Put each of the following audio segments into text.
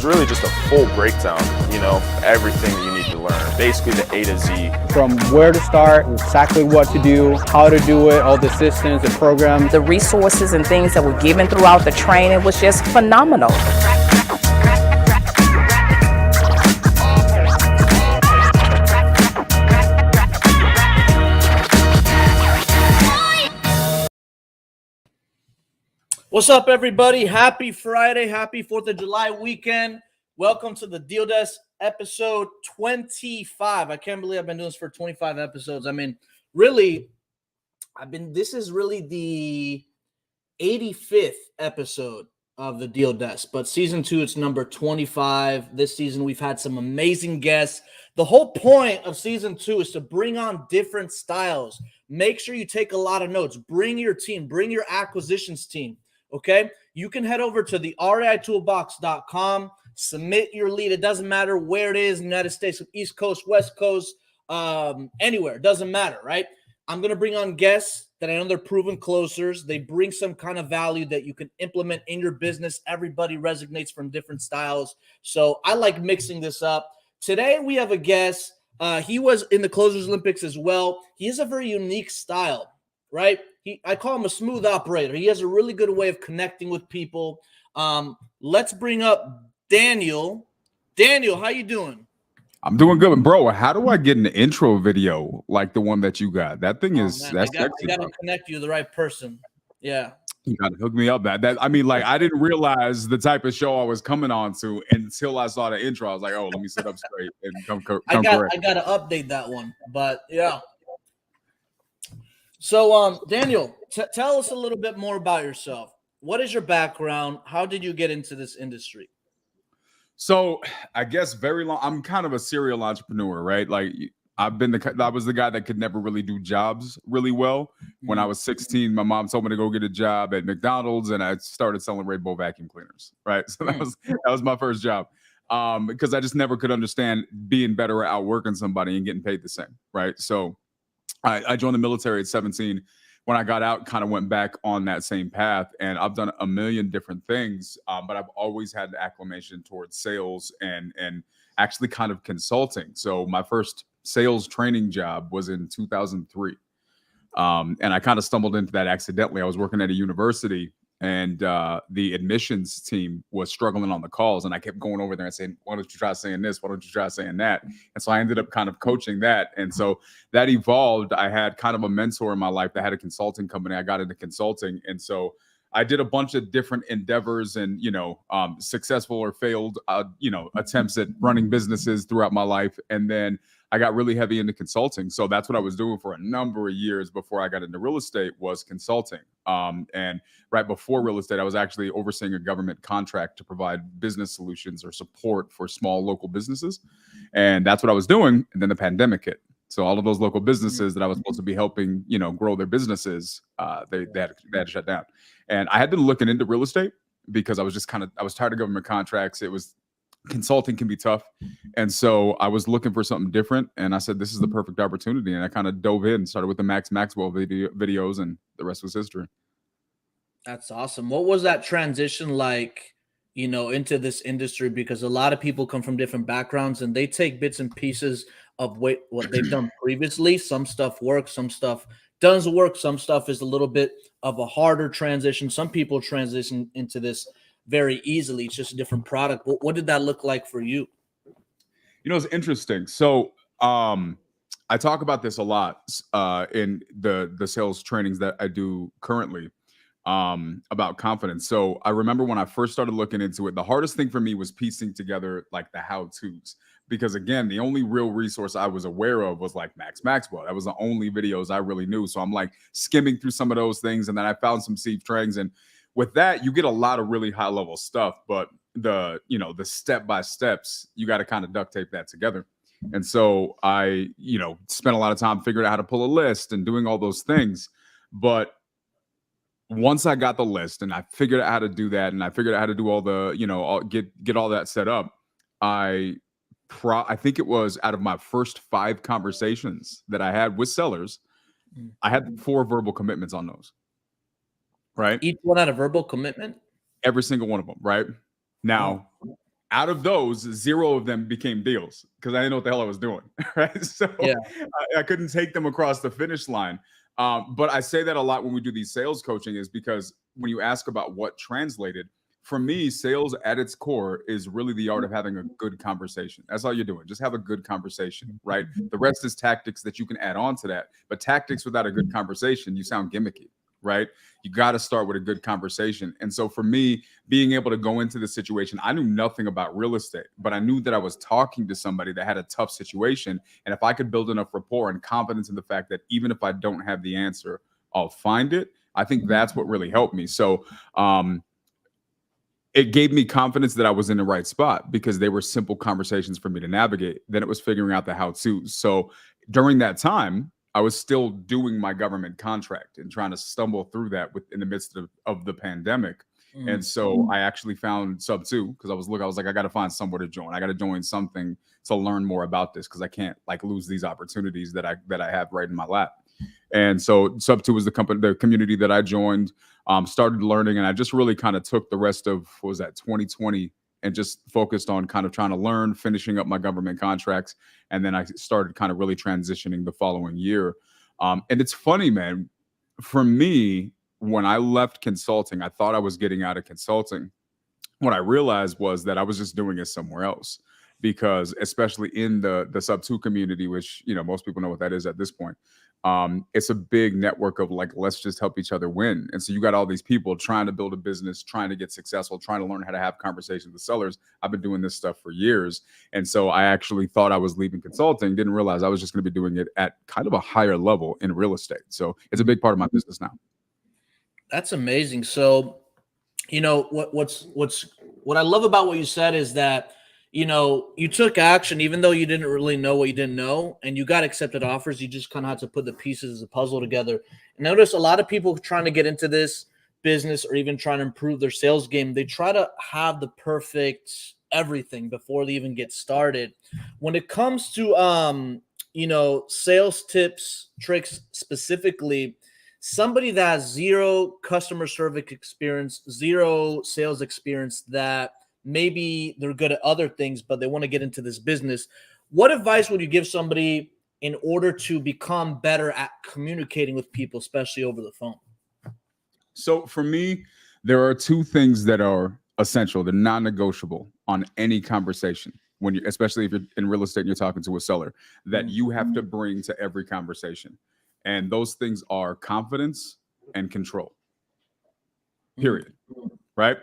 really just a full breakdown, everything you need to learn, basically the A to Z. From where to start, exactly what to do, how to do it, all the systems, the programs. The resources and things that were given throughout the training was just phenomenal. What's up, everybody? Happy Friday. Happy 4th of July weekend. Welcome to the Deal Desk episode 25. I can't believe I've been doing this for 25 episodes. I mean, really, this is really the 85th episode of the Deal Desk, but season 2, it's number 25. This season, we've had some amazing guests. The whole point of season 2 is to bring on different styles. Make sure you take a lot of notes. Bring your team, bring your acquisitions team. Okay, you can head over to the reitoolbox.com, submit your lead. It doesn't matter where it is in the United States, East Coast, West Coast, anywhere. It doesn't matter, right? I'm going to bring on guests that I know they're proven closers. They bring some kind of value that you can implement in your business. Everybody resonates from different styles. So I like mixing this up. Today we have a guest. He was in the Closers Olympics as well. He has a very unique style, right? I call him a smooth operator. He has a really good way of connecting with people. Let's bring up Daniel. Daniel, how you doing? I'm doing good, bro. How do I get an intro video like the one that you got? That thing is that's sexy. I got to connect you to the right person. Yeah, you got to hook me up. That I mean, like I didn't realize the type of show I was coming on to until I saw the intro. I was like, oh, let me sit up straight and come I correct. got to update that one, but yeah. So, Daniel, tell us a little bit more about yourself. What is your background? How did you get into this industry? So, I guess very long. I'm kind of a serial entrepreneur, right? Like I was the guy that could never really do jobs really well. When I was 16, my mom told me to go get a job at McDonald's, and I started selling Rainbow vacuum cleaners. Right, so that was my first job. Because I just never could understand being better at outworking somebody and getting paid the same. Right, so. I joined the military at 17. When I got out, kind of went back on that same path, and I've done a million different things, but I've always had the acclamation towards sales and actually kind of consulting. So my first sales training job was in 2003, and I kind of stumbled into that accidentally. I was working at a university, and the admissions team was struggling on the calls, and I kept going over there and saying, why don't you try saying this? Why don't you try saying that? And so I ended up kind of coaching that. And so that evolved. I had kind of a mentor in my life that had a consulting company. I got into consulting. And so I did a bunch of different endeavors and, successful or failed, attempts at running businesses throughout my life. And then I got really heavy into consulting. So that's what I was doing for a number of years before I got into real estate was consulting. And right before real estate, I was actually overseeing a government contract to provide business solutions or support for small local businesses. And that's what I was doing. And then the pandemic hit. So all of those local businesses that I was supposed to be helping, grow their businesses, they had to shut down. And I had been looking into real estate because I was just I was tired of government contracts. Consulting can be tough. And so I was looking for something different. And I said, this is the perfect opportunity. And I kind of dove in, started with the Max Maxwell videos, and the rest was history. That's awesome. What was that transition like, into this industry? Because a lot of people come from different backgrounds and they take bits and pieces of what they've done previously. Some stuff works, some stuff doesn't work. Some stuff is a little bit of a harder transition. Some people transition into this very easily. It's just a different product. What did that look like for you? It's interesting. So I talk about this a lot in the sales trainings that I do currently about confidence. So I remember when I first started looking into it, the hardest thing for me was piecing together like the how-tos. Because again, the only real resource I was aware of was like Max Maxwell. That was the only videos I really knew. So I'm like skimming through some of those things. And then I found some Steve trainings. And with that, you get a lot of really high level stuff, but the step-by-steps, you got to kind of duct tape that together. And so I, spent a lot of time figuring out how to pull a list and doing all those things. But once I got the list and I figured out how to do that, and I figured out how to do all the, get all that set up, I think it was out of my first 5 conversations that I had with sellers, I had 4 verbal commitments on those. Right. Each one had a verbal commitment? Every single one of them. Right. Now, Out of those, 0 of them became deals because I didn't know what the hell I was doing. Right. So Yeah. I couldn't take them across the finish line. But I say that a lot when we do these sales coaching is because when you ask about what translated, for me, sales at its core is really the art of having a good conversation. That's all you're doing. Just have a good conversation, right? The rest is tactics that you can add on to that. But tactics without a good conversation, you sound gimmicky, right? You got to start with a good conversation. And so for me, being able to go into the situation, I knew nothing about real estate, but I knew that I was talking to somebody that had a tough situation. And if I could build enough rapport and confidence in the fact that even if I don't have the answer, I'll find it. I think that's what really helped me. So, it gave me confidence that I was in the right spot because they were simple conversations for me to navigate. Then it was figuring out the how-tos. So during that time, I was still doing my government contract and trying to stumble through that in the midst of the pandemic. And so I actually found Sub 2 because I was like, I got to find somewhere to join. I got to join something to learn more about this because I can't like lose these opportunities that I have right in my lap. And so Sub 2 was the community that I joined, started learning, and I just really kind of took the rest of, 2020 and just focused on kind of trying to learn, finishing up my government contracts. And then I started kind of really transitioning the following year. And it's funny, man, for me, when I left consulting, I thought I was getting out of consulting. What I realized was that I was just doing it somewhere else because especially in the Sub 2 community, which, most people know what that is at this point. It's a big network of like, let's just help each other win. And so you got all these people trying to build a business, trying to get successful, trying to learn how to have conversations with sellers. I've been doing this stuff for years. And so I actually thought I was leaving consulting, didn't realize I was just going to be doing it at kind of a higher level in real estate. So it's a big part of my business now. That's amazing. So, what I love about what you said is that, you took action, even though you didn't really know what you didn't know, and you got accepted offers. You just kind of had to put the pieces of the puzzle together. And notice a lot of people trying to get into this business or even trying to improve their sales game, they try to have the perfect everything before they even get started. When it comes to, sales tips, tricks specifically, somebody that has 0 customer service experience, 0 sales experience, that maybe they're good at other things, but they want to get into this business. What advice would you give somebody in order to become better at communicating with people, especially over the phone? So for me, there are 2 things that are essential. They're non-negotiable on any conversation. Especially if you're in real estate and you're talking to a seller, that you have to bring to every conversation. And those things are confidence and control. Period. Right?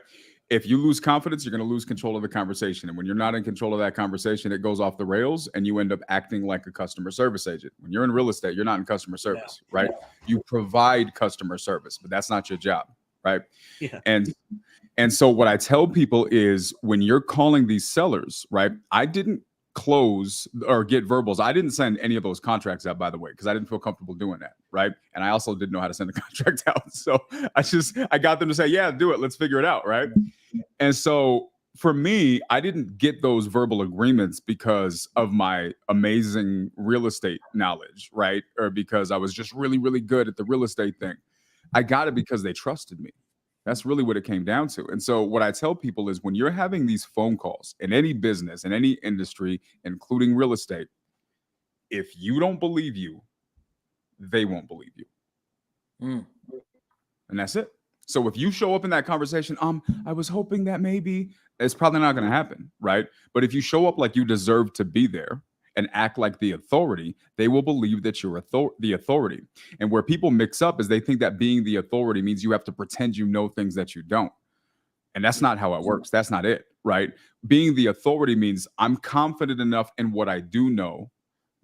If you lose confidence, you're going to lose control of the conversation. And when you're not in control of that conversation, it goes off the rails and you end up acting like a customer service agent. When you're in real estate, you're not in customer service, right? You provide customer service, but that's not your job, right? Yeah. And so what I tell people is when you're calling these sellers, right? I didn't close or get verbals. I didn't send any of those contracts out, by the way, because I didn't feel comfortable doing that, right? And I also didn't know how to send a contract out. So I got them to say, yeah, do it. Let's figure it out, right? And so for me, I didn't get those verbal agreements because of my amazing real estate knowledge, right? Or because I was just really, really good at the real estate thing. I got it because they trusted me. That's really what it came down to. And so what I tell people is when you're having these phone calls in any business, in any industry, including real estate, if you don't believe you, they won't believe you. And that's it. So if you show up in that conversation, I was hoping that maybe, it's probably not going to happen, right? But if you show up like you deserve to be there and act like the authority, they will believe that you're the authority. And where people mix up is they think that being the authority means you have to pretend you know things that you don't. And that's not how it works. That's not it, right? Being the authority means I'm confident enough in what I do know,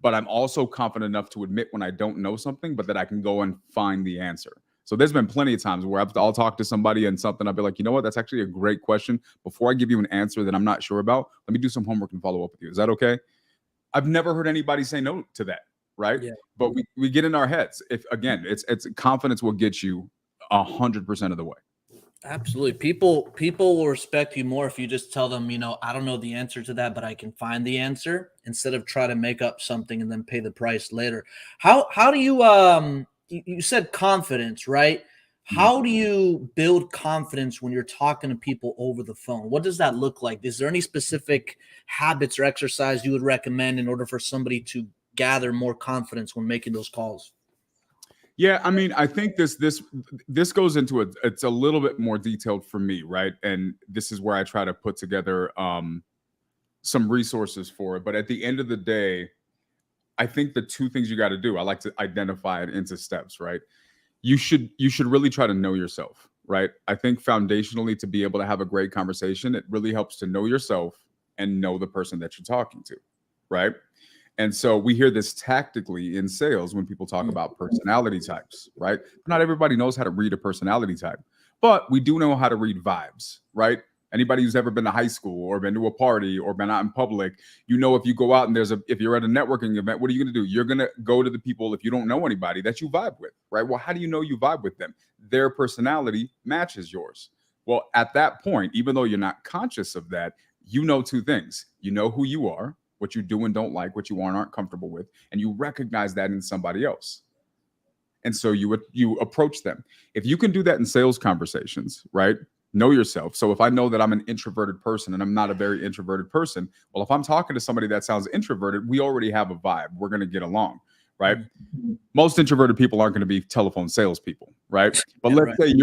but I'm also confident enough to admit when I don't know something, but that I can go and find the answer. So there's been plenty of times where I'll talk to somebody and something, I'll be like, you know what, that's actually a great question. Before I give you an answer that I'm not sure about, let me do some homework and follow up with you. Is that okay? I've never heard anybody say no to that, right? Yeah. But we get in our heads. If again, it's confidence will get you 100% of the way. Absolutely. People will respect you more if you just tell them, I don't know the answer to that, but I can find the answer, instead of try to make up something and then pay the price later. How do you you said confidence, right? How do you build confidence when you're talking to people over the phone? What does that look like? Is there any specific habits or exercise you would recommend in order for somebody to gather more confidence when making those calls? Yeah, I mean, I think this goes into it's a little bit more detailed for me, right? And this is where I try to put together some resources for it. But at the end of the day, I think the two things you got to do, I like to identify it into steps, right? You should really try to know yourself, right? I think foundationally, to be able to have a great conversation, it really helps to know yourself and know the person that you're talking to, right? And so we hear this tactically in sales when people talk about personality types, right? Not everybody knows how to read a personality type, but we do know how to read vibes, right? Anybody who's ever been to high school or been to a party or been out in public, you know, if you go out and if you're at a networking event, what are you going to do? You're going to go to the people, if you don't know anybody, that you vibe with, right? Well, how do you know you vibe with them? Their personality matches yours. Well, at that point, even though you're not conscious of that, you know two things. You know who you are, what you do and don't like, what you aren't comfortable with, and you recognize that in somebody else. And so you approach them. If you can do that in sales conversations, right? Know yourself. So if I know that I'm an introverted person and I'm not a very introverted person, well, if I'm talking to somebody that sounds introverted, we already have a vibe. We're going to get along, right? Most introverted people aren't going to be telephone salespeople, right? But let's say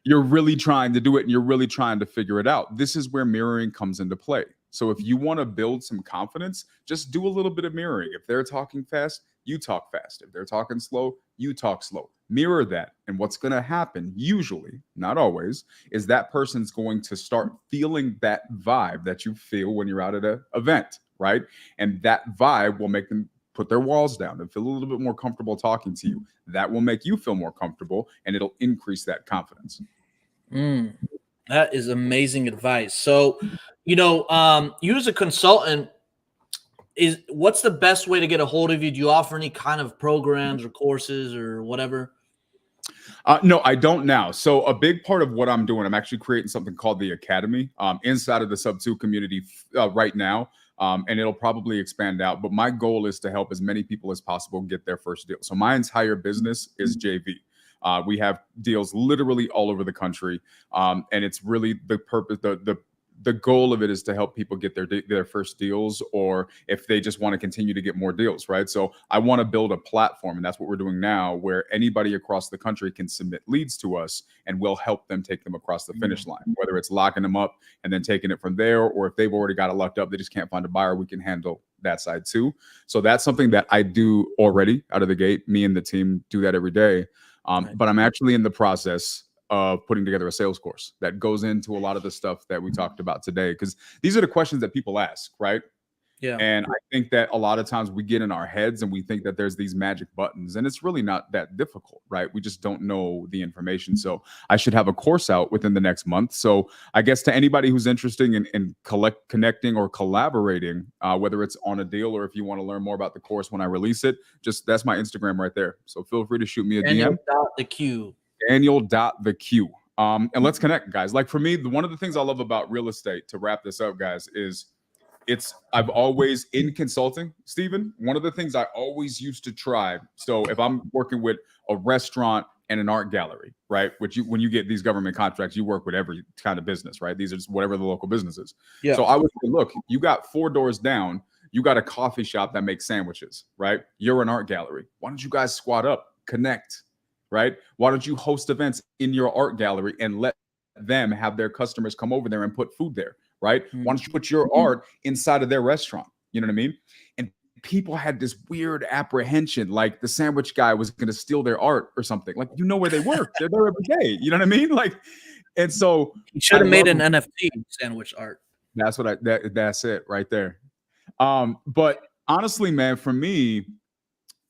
you're really trying to do it and you're really trying to figure it out. This is where mirroring comes into play. So if you want to build some confidence, just do a little bit of mirroring. If they're talking fast, you talk fast. If they're talking slow, you talk slow. Mirror that. And what's going to happen, usually, not always, is that person's going to start feeling that vibe that you feel when you're out at an event, right? And that vibe will make them put their walls down and feel a little bit more comfortable talking to you. That will make you feel more comfortable and it'll increase that confidence. That is amazing advice. So, you as a consultant, what's the best way to get a hold of you? Do you offer any kind of programs or courses or whatever? No, I don't now. So a big part of what I'm doing, I'm actually creating something called the Academy inside of the Sub2 community right now. And it'll probably expand out. But my goal is to help as many people as possible get their first deal. So my entire business is JV. We have deals literally all over the country. And it's really the purpose, the goal of it is to help people get their first deals, or if they just want to continue to get more deals, right? So I want to build a platform, and that's what we're doing now, where anybody across the country can submit leads to us and we'll help them take them across the finish line, whether it's locking them up and then taking it from there, or if they've already got it locked up, they just can't find a buyer, we can handle that side too. So that's something that I do already out of the gate. Me and the team do that every day. But I'm actually in the process of putting together a sales course that goes into a lot of the stuff that we talked about today, because these are the questions that people ask, right? Yeah. And I think that a lot of times we get in our heads and we think that there's these magic buttons, and it's really not that difficult, right? We just don't know the information. So I should have a course out within the next month. So I guess to anybody who's interested in connecting or collaborating, whether it's on a deal or if you want to learn more about the course when I release it, just that's my Instagram right there. So feel free to shoot me a DM. Daniel.theq. And let's connect, guys. Like for me, one of the things I love about real estate, to wrap this up, guys, is I've always, in consulting, Stephen, one of the things I always used to try. So if I'm working with a restaurant and an art gallery, right? When you get these government contracts, you work with every kind of business, right? These are just whatever the local business is. Yeah. So I would say, look, you got 4 doors down, you got a coffee shop that makes sandwiches, right? You're an art gallery. Why don't you guys squat up, connect, right? Why don't you host events in your art gallery and let them have their customers come over there and put food there, right? Why don't you put your art inside of their restaurant? You know what I mean? And people had this weird apprehension, like the sandwich guy was going to steal their art or something. Like, you know where they work. They're there every day. You know what I mean? Like, and so you should have made an NFT sandwich art. That's what that's it right there. But honestly, man, for me,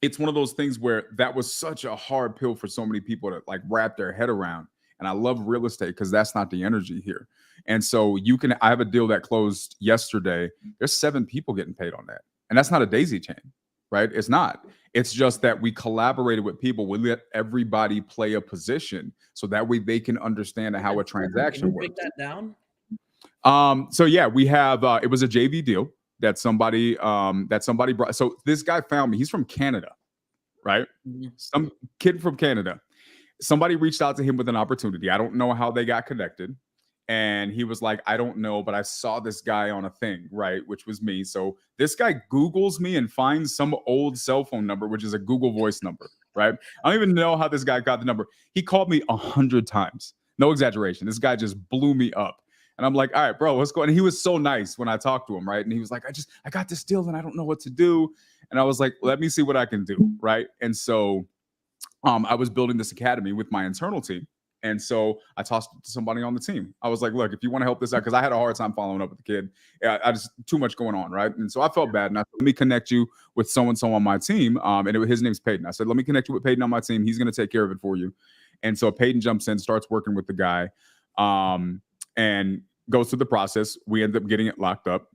it's one of those things where that was such a hard pill for so many people to like wrap their head around. And I love real estate because that's not the energy here. And so I have a deal that closed yesterday. There's 7 people getting paid on that. And that's not a daisy chain, right? It's not. It's just that we collaborated with people. We let everybody play a position so that way they can understand how a transaction works. Break that down? So yeah, we have, it was a JV deal that somebody brought. So this guy found me. He's from Canada, right? Some kid from Canada. somebody reached out to him with an opportunity. I don't know how they got connected. And he was like, I don't know, but I saw this guy on a thing, right? Which was me. So this guy Googles me and finds some old cell phone number, which is a Google Voice number, right? I don't even know how this guy got the number. He called me 100 times. No exaggeration. This guy just blew me up. And I'm like, all right, bro, what's going on? And he was so nice when I talked to him, right? And he was like, I got this deal and I don't know what to do. And I was like, let me see what I can do, right? And so I was building this academy with my internal team. And so I tossed it to somebody on the team. I was like, look, if you want to help this out, because I had a hard time following up with the kid. I just too much going on, right? And so I felt bad. And I said, let me connect you with so-and-so on my team. His name's Peyton. I said, let me connect you with Peyton on my team. He's going to take care of it for you. And so Peyton jumps in, starts working with the guy, and goes through the process. We end up getting it locked up.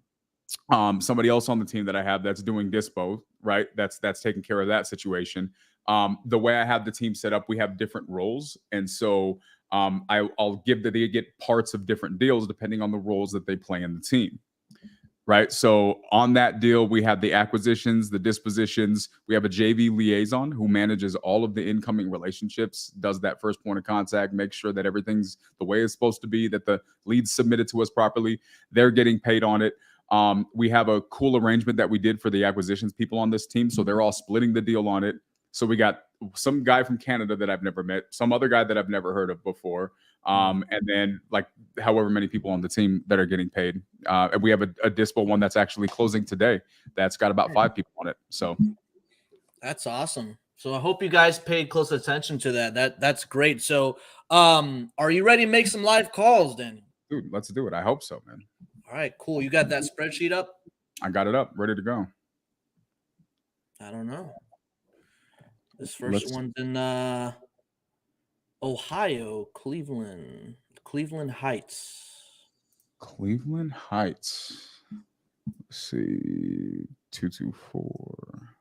Somebody else on the team that I have that's doing dispo, right? That's taking care of that situation. The way I have the team set up, we have different roles. And so I'll give that they get parts of different deals depending on the roles that they play in the team. Right. So on that deal, we have the acquisitions, the dispositions. We have a JV liaison who manages all of the incoming relationships, does that first point of contact, makes sure that everything's the way it's supposed to be, that the leads submitted to us properly. They're getting paid on it. We have a cool arrangement that we did for the acquisitions people on this team. So they're all splitting the deal on it. So we got some guy from Canada that I've never met, some other guy that I've never heard of before. And then like however many people on the team that are getting paid. And we have a dispo one that's actually closing today. That's got about 5 people on it. So that's awesome. So I hope you guys paid close attention to that. That's great. So are you ready to make some live calls, Daniel? Dude, let's do it. I hope so, man. All right, cool. You got that spreadsheet up? I got it up, ready to go. I don't know. This first one's in Ohio, Cleveland Heights. Cleveland Heights. Let's see. 224.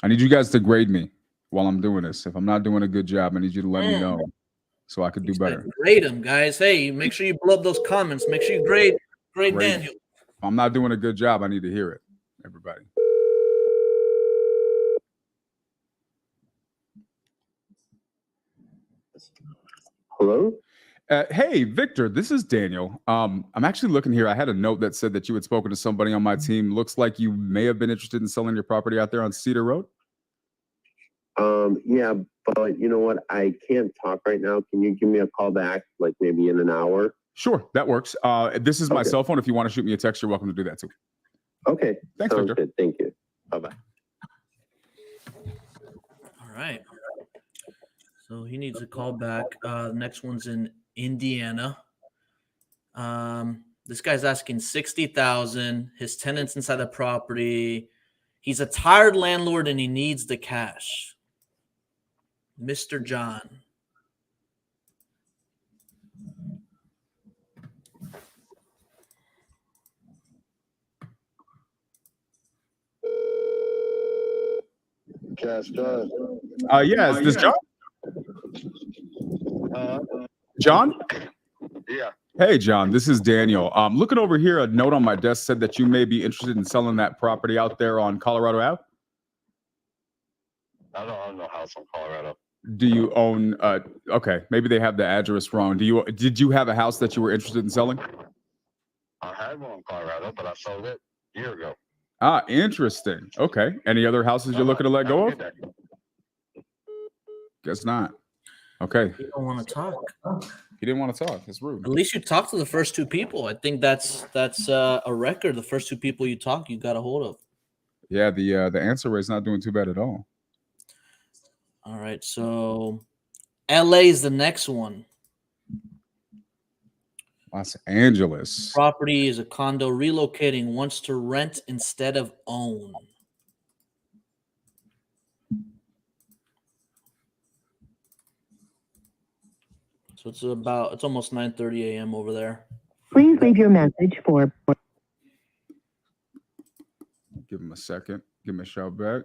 I need you guys to grade me while I'm doing this. If I'm not doing a good job, I need you to let me know so I could do better. Grade them, guys. Hey, make sure you blow up those comments. Make sure you grade Daniel. If I'm not doing a good job, I need to hear it, everybody. Hello? Hey, Victor, this is Daniel. I'm actually looking here. I had a note that said that you had spoken to somebody on my team. Looks like you may have been interested in selling your property out there on Cedar Road. Yeah, but you know what? I can't talk right now. Can you give me a call back, like maybe in an hour? Sure, that works. This is my cell phone. If you want to shoot me a text, you're welcome to do that too. Okay. Thanks, Sounds Victor. good. Thank you. Bye-bye. All right. So he needs a call back. The next one's in Indiana. This guy's asking $60,000. His tenant's inside the property. He's a tired landlord and he needs the cash. Mr. John. Cash John. Yeah, is this John? John? Yeah. Hey, John, this is Daniel. Looking over here, a note on my desk said that you may be interested in selling that property out there on Colorado Ave. I don't own no house in Colorado. Do you own? Okay, maybe they have the address wrong. Did you have a house that you were interested in selling? I had one in Colorado, but I sold it a year ago. Ah, interesting. Okay. Any other houses you're looking to let go of? Guess not. Okay. You don't want to talk. He didn't want to talk. It's rude. At least you talked to the first 2 people. I think that's a record. The first 2 people you talk, you got a hold of. Yeah, the answer rate's not doing too bad at all. All right, so LA is the next one. Los Angeles. Property is a condo, relocating, wants to rent instead of own. So it's almost 9:30 a.m. over there. Please leave your message for. Give him a second. Give him a shout back.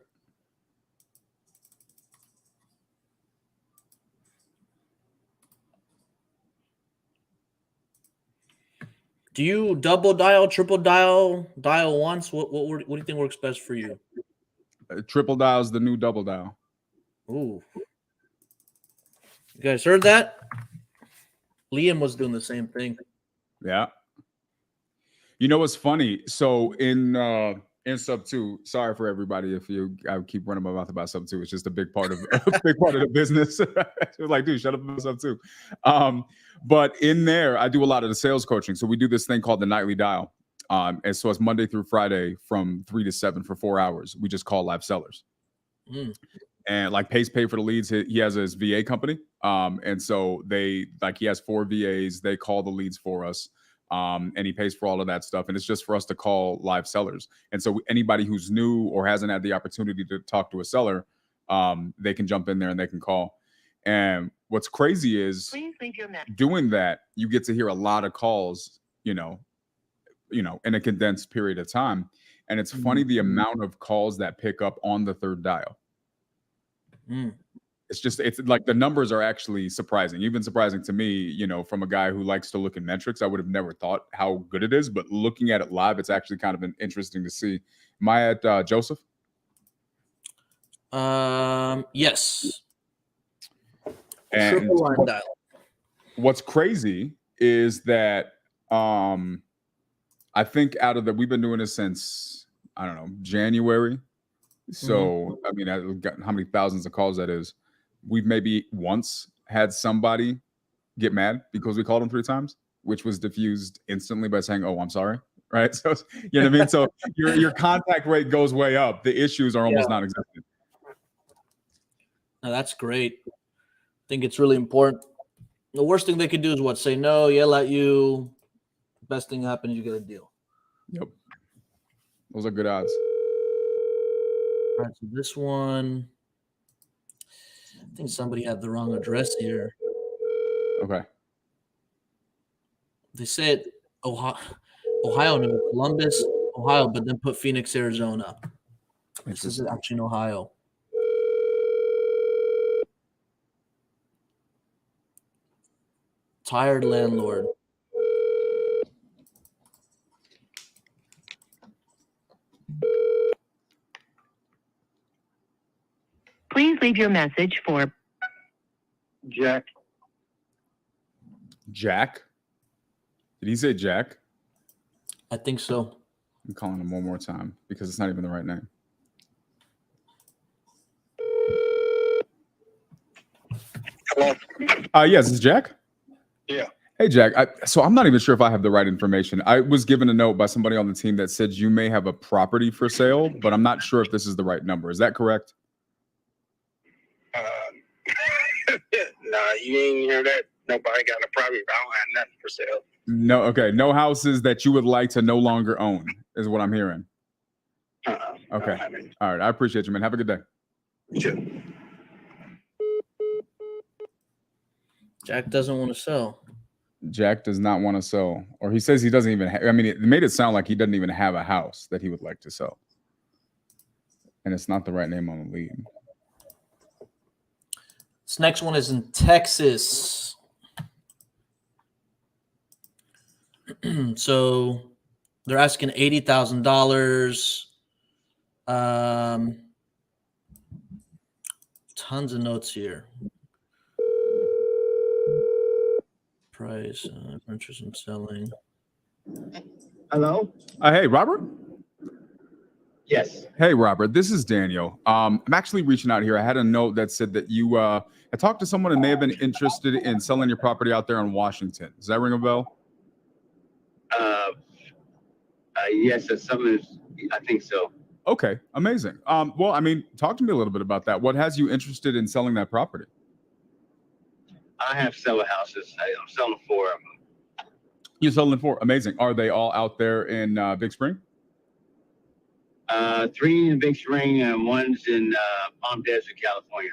Do you double dial, triple dial once? What do you think works best for you? Triple dial is the new double dial. Ooh. You guys heard that? Liam was doing the same thing. Yeah. You know what's funny? So in sub 2, sorry for everybody if I keep running my mouth about sub 2. It's just a big part of the business. It was like, dude, shut up about sub 2. But in there, I do a lot of the sales coaching. So we do this thing called the nightly dial. And so it's Monday through Friday from 3 to 7 for 4 hours. We just call live sellers. And like Pace pay for the leads. He has his VA company. And so he has 4 VAs. They call the leads for us. And he pays for all of that stuff. And it's just for us to call live sellers. And so anybody who's new or hasn't had the opportunity to talk to a seller, they can jump in there and they can call. And what's crazy is doing that, you get to hear a lot of calls, in a condensed period of time. And it's funny the amount of calls that pick up on the third dial. It's like the numbers are actually surprising, even surprising to me, from a guy who likes to look at metrics. I would have never thought how good it is, but looking at it live, it's actually kind of interesting to see. Am I at Joseph? Yes. And triple line dial. What's crazy is that I think we've been doing this since, I don't know, January. So, I mean, I've got how many thousands of calls that is. We've maybe once had somebody get mad because we called them 3 times, which was diffused instantly by saying, "Oh, I'm sorry." Right. So, you know what I mean? So your contact rate goes way up. The issues are almost non-existent. No, that's great. I think it's really important. The worst thing they could do is what? Say no, yell at you. Best thing happens, you get a deal. Yep. Those are good odds. All right, so this one, I think somebody had the wrong address here. Okay. They said Ohio, no, Columbus, Ohio, but then put Phoenix, Arizona. This is actually in Ohio. Tired landlord. Please leave your message for Jack. Jack? Did he say Jack? I think so. I'm calling him one more time because it's not even the right name. Hello. Yes, it's Jack. Yeah. Hey, Jack. So I'm not even sure if I have the right information. I was given a note by somebody on the team that said you may have a property for sale, but I'm not sure if this is the right number. Is that correct? Nah, you ain't hear that. Nobody got a property. I don't have nothing for sale. No. Okay. No houses that you would like to no longer own is what I'm hearing. Okay. All right. I appreciate you, man. Have a good day. You too. Jack doesn't want to sell. Jack does not want to sell, or he says he doesn't even I mean, it made it sound like he doesn't even have a house that he would like to sell. And it's not the right name on the lead. This next one is in Texas. So they're asking $80,000. Tons of notes here. Price, interest in selling. Hello? Hey, Robert? Yes. Hey, Robert, this is Daniel. I'm actually reaching out here. I had a note that said that you I talked to someone and may have been interested in selling your property out there in Washington. Does that ring a bell? Yes, I think so. Okay, amazing. Well, I mean, talk to me a little bit about that. What has you interested in selling that property? I have several houses. I'm selling 4 of them. You're selling 4. Amazing. Are they all out there in Big Spring? 3 in Big Spring and 1's in Palm Desert, California.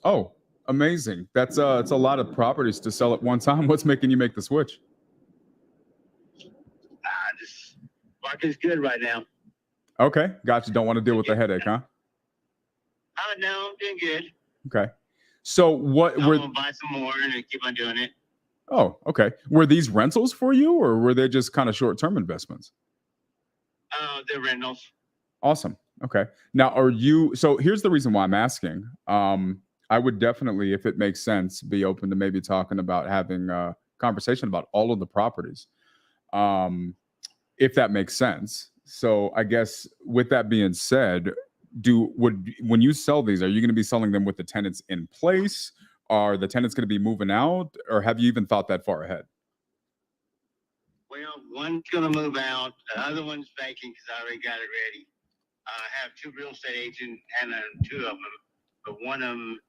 Oh, amazing. It's a lot of properties to sell at one time. What's making you make the switch? This market's good right now. Okay, gotcha. Don't want to deal with the headache, huh? No, I'm doing good. Okay. So what I'm were? gonna buy some more and keep on doing it. Oh, okay. Were these rentals for you, or were they just kind of short-term investments? They're rentals. Awesome. Okay. Now, so here's the reason why I'm asking. I would definitely, if it makes sense, be open to maybe talking about having a conversation about all of the properties. Um, if that makes sense. So I guess with that being said, when you sell these, are you going to be selling them with the tenants in place? Are the tenants going to be moving out, or have you even thought that far ahead? Well, one's gonna move out, the other one's vacant because I already got it ready. I have two real estate agents and two of them, but one of them,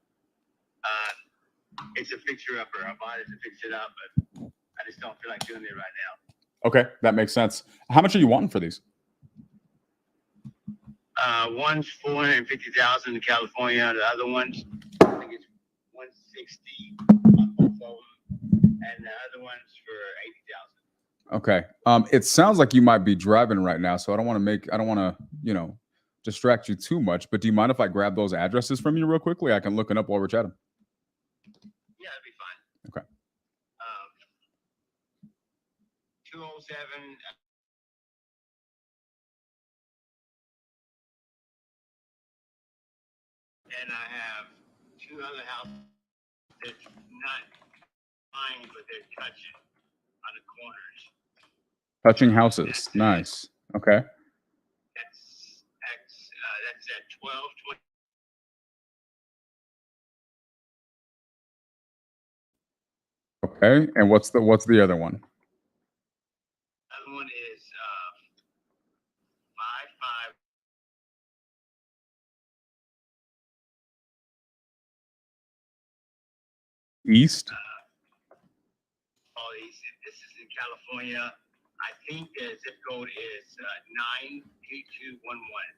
it's a fixer upper. I bought it to fix it up, but I just don't feel like doing it right now. Okay, that makes sense. How much are you wanting for these? One's 450,000 in California. The other one's, I think it's 160 on both of them, and the other one's for 80,000. Okay. It sounds like you might be driving right now, so I don't want to, distract you too much. But do you mind if I grab those addresses from you real quickly? I can look it up while we're chatting. Yeah, that'd be fine. Okay. 207. And I have two other houses that's not mine, but they're touching on the corners. Touching houses. Nice. Okay. That's at 1220. Okay. And what's the other one? Other one is 55. East. This is in California. I think the zip code is 98211.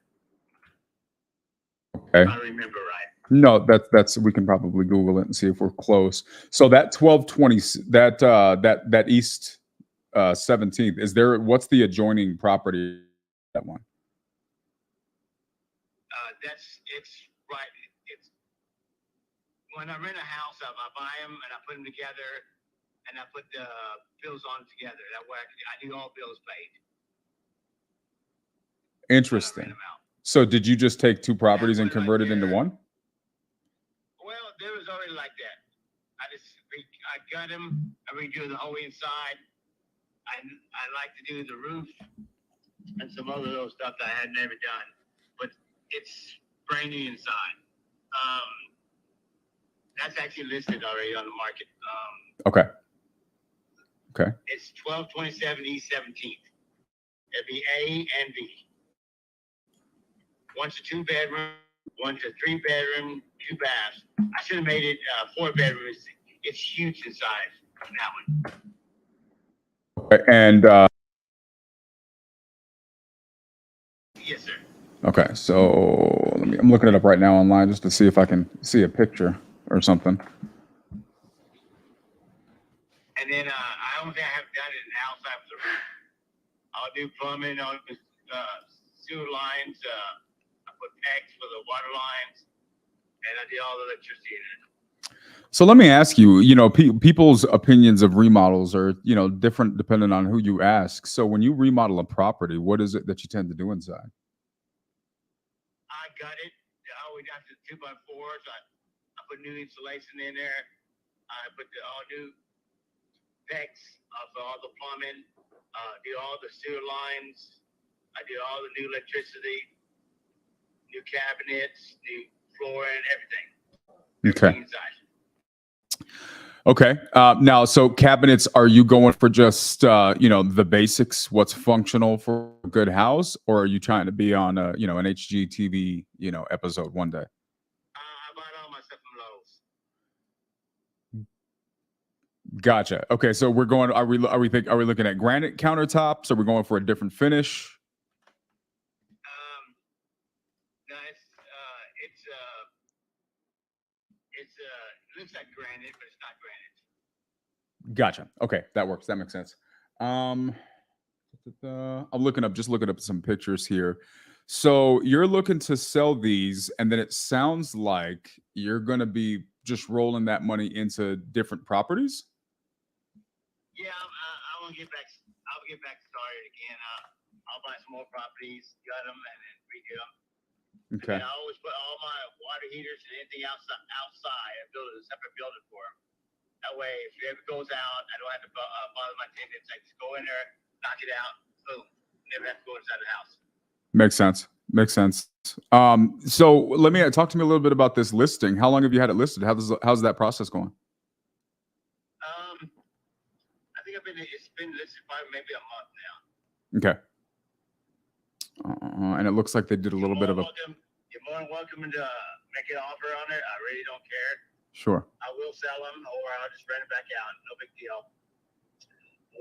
Okay. If I remember right. No, that's we can probably Google it and see if we're close. So that 1220, that East 17th, what's the adjoining property? That one. It's right. It's when I rent a house, I buy them and I put them together, and I put the bills on together. That way, I do all bills paid. Interesting. So did you just take two properties and convert it into one? Well, there was already like that. I got them. I redo the whole inside. I like to do the roof and some other little stuff that I had never done, but it's brand new inside. That's actually listed already on the market. Okay. It's 1227 East 17th. It'd be A and B. One's a 2-bedroom, one's a 3-bedroom, 2 baths. I should have made it 4 bedrooms. It's huge in size. That one. Okay. And Yes, sir. okay, so I'm looking it up right now online just to see if I can see a picture or something. And then I don't think I have done it in the outside of the roof. I'll do plumbing, I'll do sewer lines, I put pegs for the water lines, and I do all the electricity in it. So let me ask you, people's opinions of remodels are, different depending on who you ask. So when you remodel a property, what is it that you tend to do inside? I got it. I always got the 2x4s. I put new insulation in there. I put all new pegs for all the plumbing. Do all the sewer lines. I do all the new electricity, new cabinets, new flooring, everything. Okay. Inside. Okay. Now, so cabinets, are you going for just, the basics, what's functional for a good house, or are you trying to be on an HGTV, episode one day? I bought all my stuff from Lowe's. Gotcha. Okay. So we're going, are we looking at granite countertops? Are we going for a different finish? No, it looks like granite, but it's not granite. Gotcha. Okay, that works. That makes sense. I'm looking up some pictures here. So you're looking to sell these, and then it sounds like you're going to be just rolling that money into different properties. Yeah, I want to get back. I'll get back started again. I'll buy some more properties, gut them, and then redo them. Okay. And I always put all my water heaters and anything outside and build a separate building for them. That way, if it ever goes out, I don't have to bother my tenants. I just go in there, knock it out, boom. Never have to go inside the house. Makes sense. Makes sense. So let me talk to me a little bit about this listing. How long have you had it listed? How's that process going? I think it's been listed probably maybe a month now. Okay. And it looks like they did a little bit of a. You're more than welcome to make an offer on it. I really don't care. Sure. I will sell them, or I'll just rent it back out. No big deal.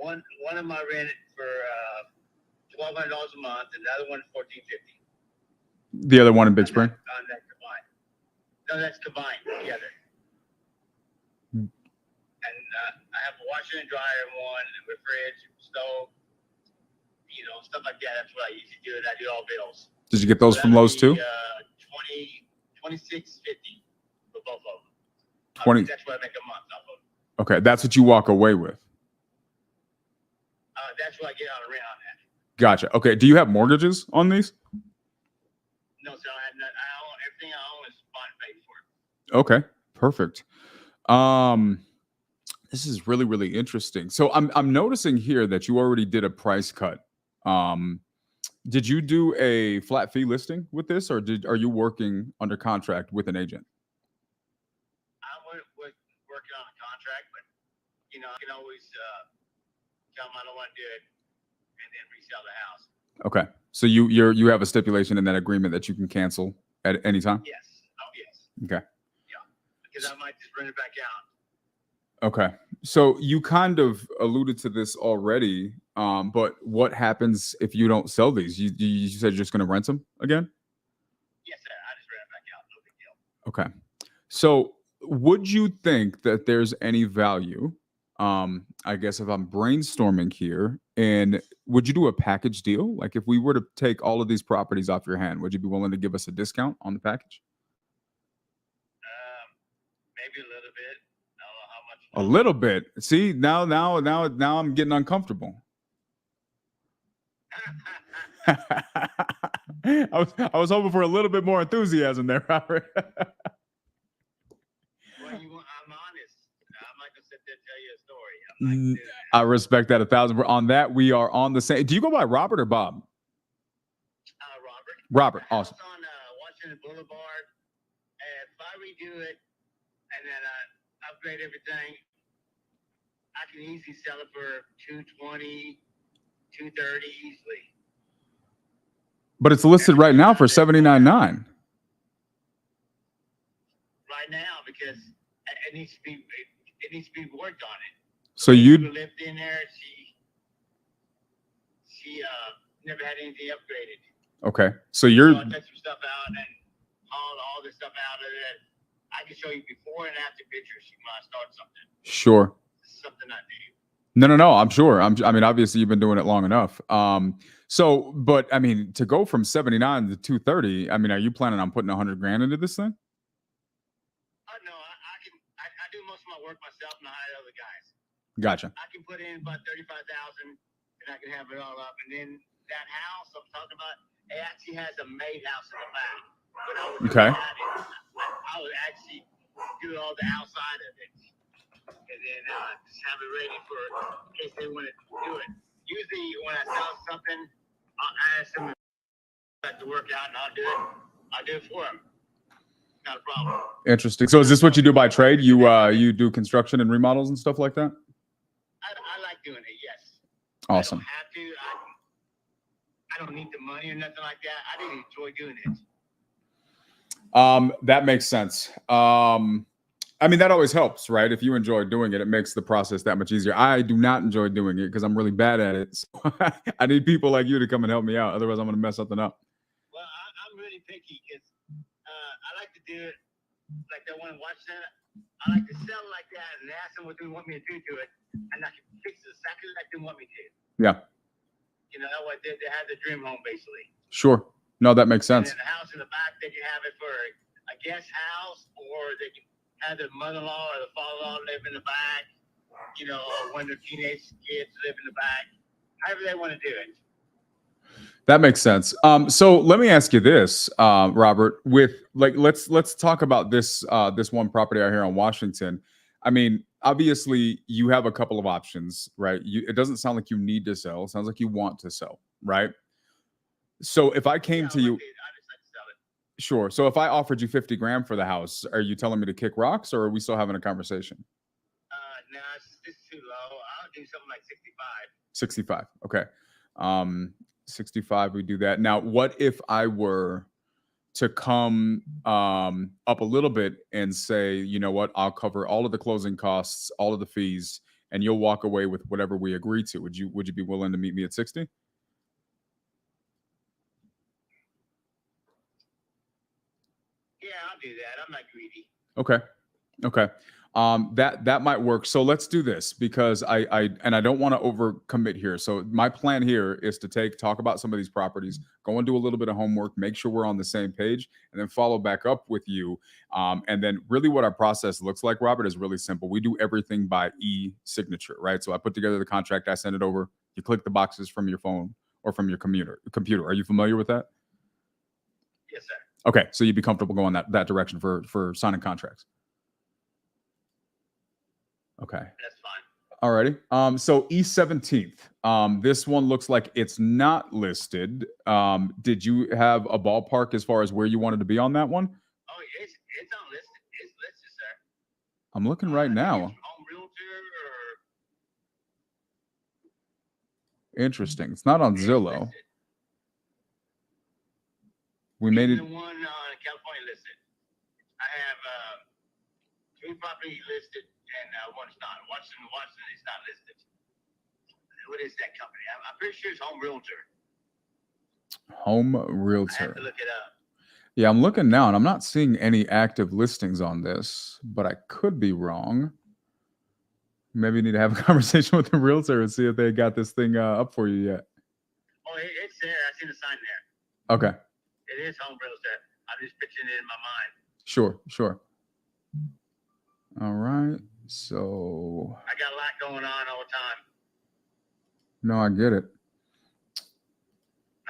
One of them I rented for $1,200 a month, and the other one $1,450. The other one in Big Spring. On that combined. No, that's combined together. And I have a washer and dryer in one, and a fridge, stove, stuff like that. That's what I usually do, and I do all bills. Did you get those from Lowe's too? $26.50 for both of them. 20. That's what I make a month off of. Okay, that's what you walk away with. That's what I get on a rent on that. Gotcha. Okay, do you have mortgages on these? No, sir. I have none. I own everything I own is bought and paid for. Okay, perfect. This is really, really interesting. So I'm noticing here that you already did a price cut. Did you do a flat fee listing with this, or are you working under contract with an agent? I was working on a contract, but I can always tell them I don't want to do it and then resell the house. Okay, so you have a stipulation in that agreement that you can cancel at any time? Yes. Oh, yes. Okay. Yeah, because I might just rent it back out. Okay. So you kind of alluded to this already, but what happens if you don't sell these? You said you're just going to rent them again? Yes, sir. I just rent it back out. No big deal. Okay. So would you think that there's any value, I guess if I'm brainstorming here, and would you do a package deal? Like if we were to take all of these properties off your hand, would you be willing to give us a discount on the package? Maybe a little bit. I don't know how much. A little bit. See, now I'm getting uncomfortable. I was hoping for a little bit more enthusiasm there, Robert. Well, I'm honest. I'm not gonna sit there and tell you a story. I respect that 1,000. On that, we are on the same. Do you go by Robert or Bob? Robert. Robert, awesome. On Washington Boulevard. If I redo it and then upgrade everything, I can easily sell it for $220, $230 easily. But it's listed right now for $79,900. Right now, because it needs to be worked on it. So you lived in there. She never had anything upgraded. Okay. So you're. So I took some stuff out and hauled all this stuff out of it. I can show you before and after pictures. You might start something. Sure. Something I do. No. I'm sure. I mean, obviously you've been doing it long enough. So, but I mean, to go from 79 to 230, I mean, are you planning on putting $100,000 into this thing? No, I do most of my work myself and I hire other guys. Gotcha. I can put in about $35,000 and I can have it all up. And then that house I'm talking about, it actually has a maid house in the back. But I would Okay. I would actually do all the outside of it. And then just have it ready for in case they want to do it. Usually when I sell something, I'll ask them to work out and I'll do it. I'll do it for them. Not a problem. Interesting. So is this what you do by trade? You do construction and remodels and stuff like that? I like doing it, yes. Awesome. I don't have to. I don't need the money or nothing like that. I didn't enjoy doing it. That makes sense. I mean, that always helps, right? If you enjoy doing it, it makes the process that much easier. I do not enjoy doing it because I'm really bad at it. So I need people like you to come and help me out. Otherwise, I'm going to mess something up. Well, I'm really picky because I like to do it like that one watch that. I like to sell it like that and ask them what they want me to do to it, and I can fix it exactly like they want me to. Yeah. You know, that way they have the dream home basically. Sure. No, that makes sense. And then the house in the back, they can have it for a guest house, or they can have their mother-in-law or the father-in-law live in the back. You know, or one of their teenage kids live in the back. However they want to do it. That makes sense. So let me ask you this, Robert. With like, let's talk about this one property out here on Washington. I mean, obviously, you have a couple of options, right? It doesn't sound like you need to sell. It sounds like you want to sell, right? So if I came to you, I just like to sell it. sure. So if I offered you 50 grand for the house, are you telling me to kick rocks, or are we still having a conversation? No, it's too low. I'll do something like 65. 65. Okay. 65, we do that. Now, what if I were to come up a little bit and say, you know what, I'll cover all of the closing costs, all of the fees, and you'll walk away with whatever we agree to. Would you be willing to meet me at 60? Yeah, I'll do that. I'm not greedy. Okay. Okay. That might work. So let's do this because I don't want to overcommit here. So my plan here is to talk about some of these properties, go and do a little bit of homework, make sure we're on the same page, and then follow back up with you. And then really what our process looks like, Robert, is really simple. We do everything by e-signature, right? So I put together the contract, I send it over, you click the boxes from your phone or from your computer. Are you familiar with that? Yes, sir. Okay, so you'd be comfortable going that direction for signing contracts. Okay. That's fine. Alrighty. So East 17th. This one looks like it's not listed. Did you have a ballpark as far as where you wanted to be on that one? Oh, it's unlisted. It's listed, sir. I'm looking right now. Home realtor or Interesting. It's not on Zillow. listed. We made Even it. the one California listed. I have 3 properties listed and one's not. Washington is not listed. What is that company? I'm pretty sure it's Home Realtor. Home I have Realtor. to look it up. Yeah, I'm looking now and I'm not seeing any active listings on this, but I could be wrong. Maybe you need to have a conversation with the realtor and see if they got this thing up for you yet. Oh, it's there. I seen the sign there. Okay. It is Home Realtor. I'm just picturing it in my mind. Sure. All right. So I got a lot going on all the time. no, I get it.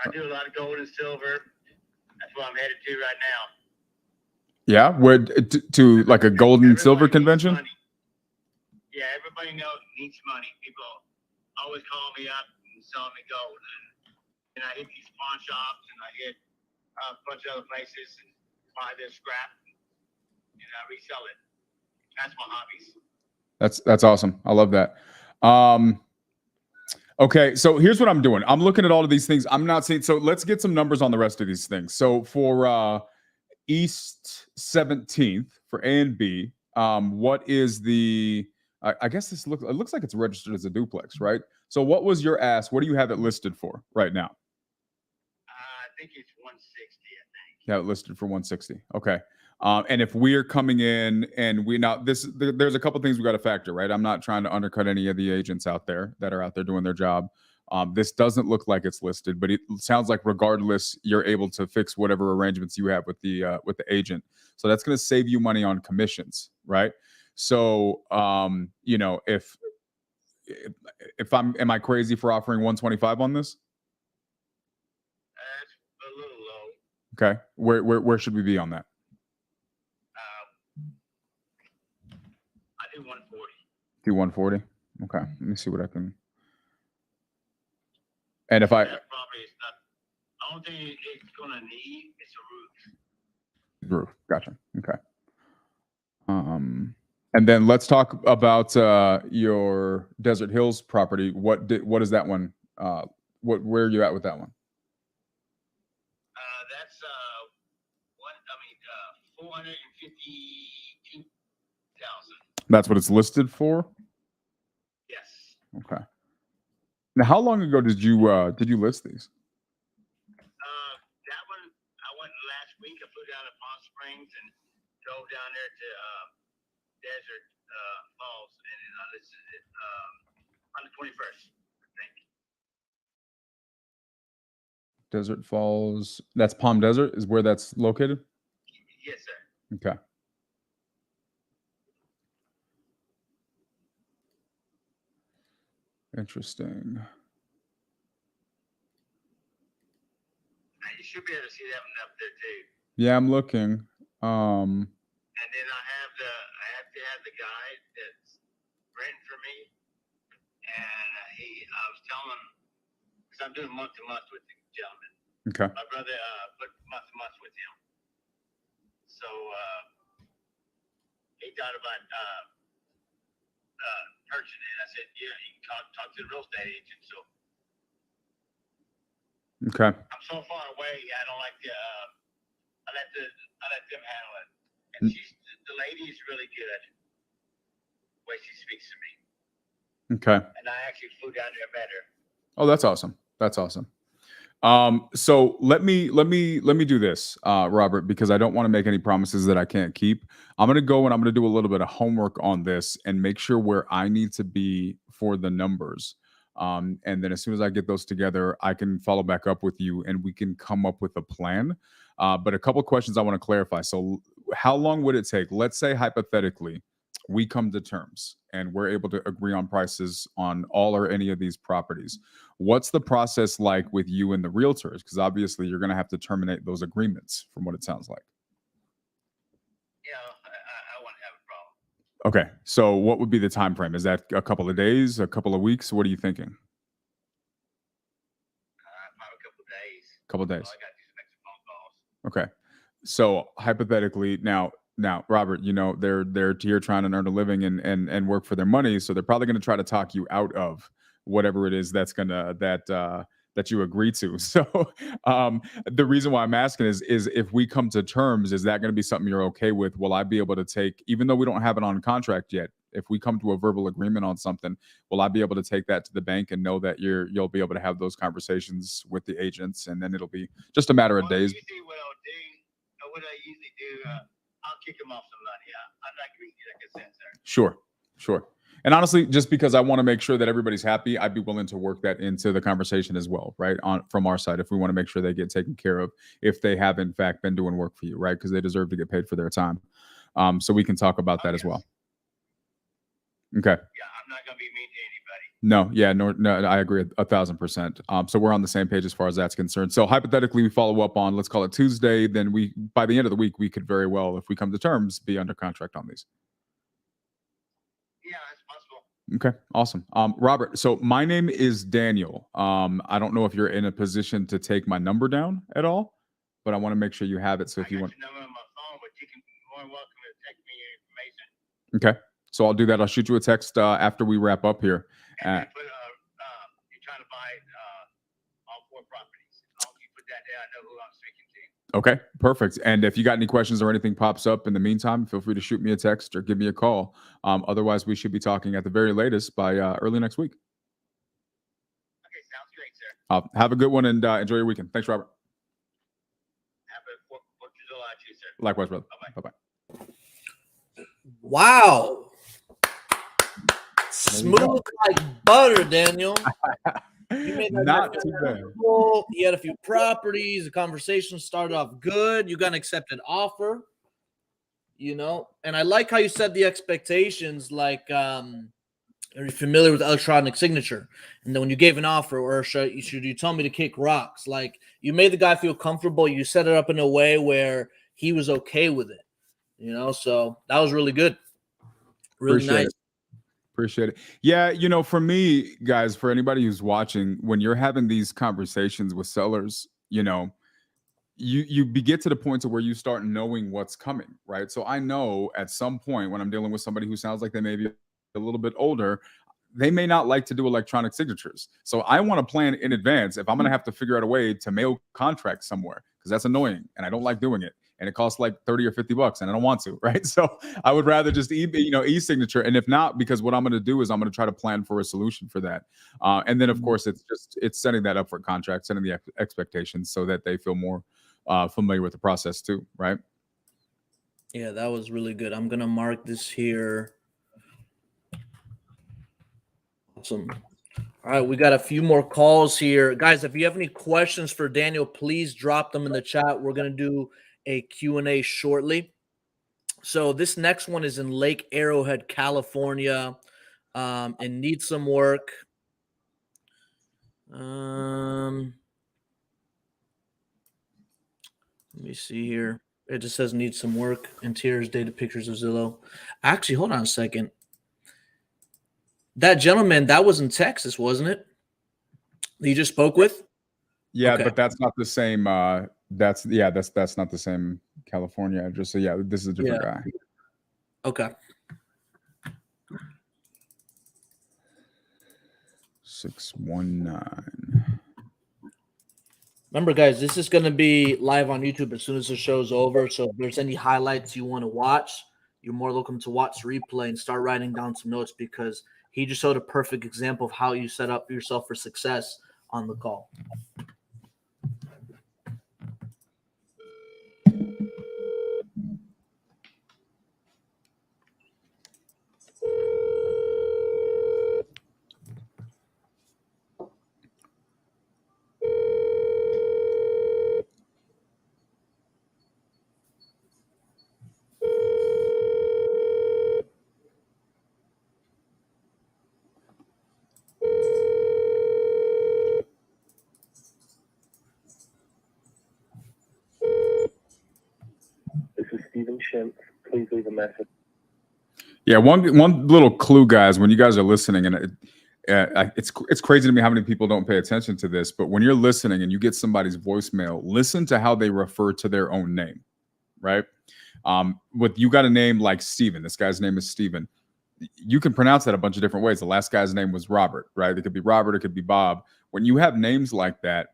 I do a lot of gold and silver. That's what I'm headed to right now. Yeah, where to like a gold and silver Everybody needs convention? money. Yeah, everybody needs money. People always call me up and sell me gold. And I hit these pawn shops and I hit a bunch of other places and buy their scrap and I resell it. That's my hobbies. That's awesome. I love that. Okay, so here's what I'm doing. I'm looking at all of these things. I'm not saying so. Let's get some numbers on the rest of these things. So for East 17th for A and B, what is the? I guess it looks like it's registered as a duplex, right? So what was your ask? What do you have it listed for right now? I think it's 160. I think. Yeah, listed for 160. Okay. And if we're coming in and there's a couple things we got to factor, right? I'm not trying to undercut any of the agents out there that are out there doing their job. This doesn't look like it's listed, but it sounds like regardless, you're able to fix whatever arrangements you have with the agent. So that's going to save you money on commissions, right? So, if am I crazy for offering 125 on this? That's a little low. Okay. Where should we be on that? I do 140. Do 140. Okay. Let me see what I can. And if I That property is not. I don't think it's gonna need. It's a roof. roof, gotcha. Okay. And then let's talk about your Desert Hills property. What is that one? Where are you at with that one? That's 452,000. That's what it's listed for. Yes. Okay. Now, how long ago did you list these? That one I went last week. I flew down to Palm Springs and drove down there to Desert Falls, and I listed it on the 21st. I think. Desert Falls. That's Palm Desert is where that's located? Yes, sir. Okay. Interesting. should be able to see that one up there too. Yeah, I'm looking. And then I have to have the guy that's renting for me, and I was telling him, because I'm doing month to month with the gentleman. Okay. My brother put month to month with him, so he thought about purchasing it. I said, yeah, you can talk to the real estate agent. So Okay. I'm so far away, I don't like to. I let them handle it. And the lady is really good the way she speaks to me. Okay. And I actually flew down there and met her. Oh, that's awesome. That's awesome. So let me do this, Robert, because I don't want to make any promises that I can't keep. I'm going to go and I'm going to do a little bit of homework on this and make sure where I need to be for the numbers. And then as soon as I get those together, I can follow back up with you and we can come up with a plan. But a couple questions I want to clarify. So how long would it take? Let's say hypothetically, we come to terms and we're able to agree on prices on all or any of these properties. What's the process like with you and the realtors? Because obviously you're going to have to terminate those agreements from what it sounds like. Yeah, I won't have a problem. Okay. So what would be the time frame? Is that a couple of days, a couple of weeks? What are you thinking? Probably a couple of days. Couple of days. So I got to do some extra phone calls. Okay. So hypothetically, now, Robert, you know, they're here trying to earn a living and work for their money. So they're probably going to try to talk you out of whatever it is that's gonna that you agree to. So the reason why I'm asking is if we come to terms, is that going to be something you're okay with? Will I be able to take, even though we don't have it on contract yet, if we come to a verbal agreement on something, will I be able to take that to the bank and know that you'll be able to have those conversations with the agents, and then it'll be just a matter of days? Usually what I usually do, I'll kick them off some money. I'm not going to get a consent, sir. Sure. And honestly, just because I want to make sure that everybody's happy, I'd be willing to work that into the conversation as well, right? From our side, if we want to make sure they get taken care of, if they have in fact been doing work for you, right? Because they deserve to get paid for their time. So we can talk about that as well. Okay. Yeah, I'm not going to be mean to anybody. No, I agree 1,000%. So we're on the same page as far as that's concerned. So hypothetically, we follow up on, let's call it Tuesday. Then by the end of the week, we could very well, if we come to terms, be under contract on these. Yeah, that's possible. Okay, awesome. Robert, so my name is Daniel. I don't know if you're in a position to take my number down at all, but I want to make sure you have it. So if you want, your number on my phone, but you can be more than welcome to text me your information. Okay, so I'll do that. I'll shoot you a text after we wrap up here. And you're trying to buy all 4 properties. You put that there, I know who I'm speaking to. Okay, perfect. And if you got any questions or anything pops up in the meantime, feel free to shoot me a text or give me a call. Otherwise, we should be talking at the very latest by early next week. Okay, sounds great, sir. Have a good one and enjoy your weekend. Thanks, Robert. Have a 4th of July to you, sir. Likewise, brother. Bye-bye. Bye-bye. Wow. Smooth like butter, Daniel. You made that Not too bad. You had a few properties. The conversation started off good. You got an accepted offer, you know. And I like how you set the expectations. Like, are you familiar with electronic signature? And then when you gave an offer, or should you tell me to kick rocks? Like, you made the guy feel comfortable. You set it up in a way where he was okay with it, you know. So that was really good. Really nice. Appreciate it. Yeah, you know, for me, guys, for anybody who's watching, when you're having these conversations with sellers, you know, you get to the point to where you start knowing what's coming, right? So I know at some point when I'm dealing with somebody who sounds like they may be a little bit older, they may not like to do electronic signatures. So I want to plan in advance if I'm going to have to figure out a way to mail contracts somewhere, because that's annoying and I don't like doing it. And it costs like 30 or 50 bucks and I don't want to, right? So I would rather just e-signature. And if not, because what I'm going to do is I'm going to try to plan for a solution for that. And then of course it's setting that up for contract, setting the expectations so that they feel more familiar with the process too, right? Yeah, that was really good. I'm going to mark this here. Awesome. All right, we got a few more calls here. Guys, if you have any questions for Daniel, please drop them in the chat. We're going to do a Q&A shortly. So this next one is in Lake Arrowhead, California, and needs some work. Let me see here. It just says needs some work. Interiors, data pictures of Zillow. Actually, hold on a second. That gentleman, that was in Texas, wasn't it? That you just spoke with? Yeah, Okay. but that's not the same. That's not the same California address. So yeah, this is a different guy. Okay. 619. Remember, guys, this is going to be live on YouTube as soon as the show's over. So if there's any highlights you want to watch, you're more welcome to watch the replay and start writing down some notes because he just showed a perfect example of how you set up yourself for success on the call. This is Stephen Schimpf. Please leave a message. Yeah, one little clue, guys, when you guys are listening, and it's crazy to me how many people don't pay attention to this, but when you're listening and you get somebody's voicemail, listen to how they refer to their own name, right? With you got a name like Steven, this guy's name is Steven. You can pronounce that a bunch of different ways. The last guy's name was Robert, right? It could be Robert, it could be Bob. When you have names like that,